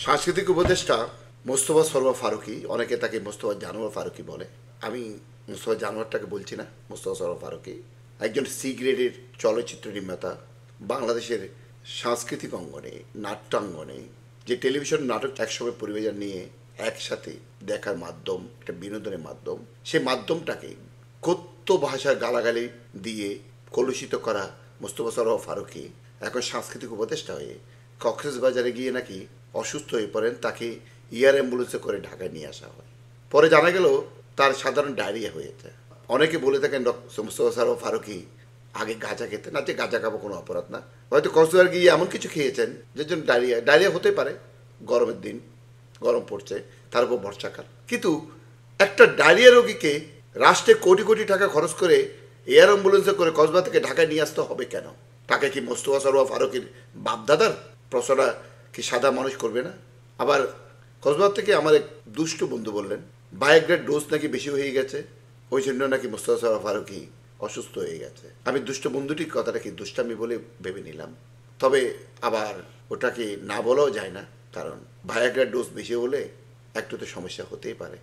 সাংস্কৃতিক উপদেষ্টা মোস্তফা সরোয়ার ফারুকী, অনেকে তাকে মোস্তফা জানোয়ার ফারুকী বলে। আমি মোস্তফা জানোয়ারটাকে বলছি না, মোস্তফা সরোয়ার ফারুকী একজন সি গ্রেডের চলচ্চিত্র নির্মাতা। বাংলাদেশের সাংস্কৃতিক অঙ্গনে, নাট্যাঙ্গনে যে টেলিভিশন নাটক একসময় পরিবেশন নিয়ে একসাথে দেখার মাধ্যম, একটা বিনোদনের মাধ্যম, সেই মাধ্যমটাকে কথ্য ভাষার গালাগালি দিয়ে কলুষিত করা মোস্তফা সরোয়ার ফারুকী এখন সাংস্কৃতিক উপদেষ্টা হয়ে কক্সবাজারে গিয়ে নাকি অসুস্থ হয়ে পড়েন। তাকে এয়ার অ্যাম্বুলেন্সে করে ঢাকায় নিয়ে আসা হয়। পরে জানা গেল তার সাধারণ ডায়রিয়া হয়েছে। অনেকে বলে থাকেন মোস্তফা সরোয়ার ফারুকী আগে গাঁজা খেতেন, না যে গাঁজা খাবো কোনো অপরাধ না, হয়তো কক্সবাজার গিয়ে এমন কিছু খেয়েছেন যে জন্য ডায়রিয়া হতে পারে। গরমের দিন, গরম পড়ছে, তার উপর বর্ষাকাল। কিন্তু একটা ডায়রিয়া রোগীকে রাষ্ট্রে কোটি কোটি টাকা খরচ করে এয়ার অ্যাম্বুলেন্সে করে কক্সবাজার থেকে ঢাকায় নিয়ে আসতে হবে কেন? তাকে কি মোস্তফা সরোয়ার ফারুকীর বাপদাদার প্রশ্নটা কি সাদা মানুষ করবে না? আবার কক্সবাজার থেকে আমার এক দুষ্ট বন্ধু বললেন বায়োগ্রেড ডোজ নাকি বেশি হয়ে গেছে, ওই জন্য নাকি মোস্তফা সরোয়ার ফারুকী অসুস্থ হয়ে গেছে। আমি দুষ্ট বন্ধুটির কথাটা কি দুষ্টামি বলে ভেবে নিলাম। তবে আবার ওটাকে না বলাও যায় না, কারণ ভায়াগ্রার ডোজ বেশি হলে একটু তো সমস্যা হতেই পারে।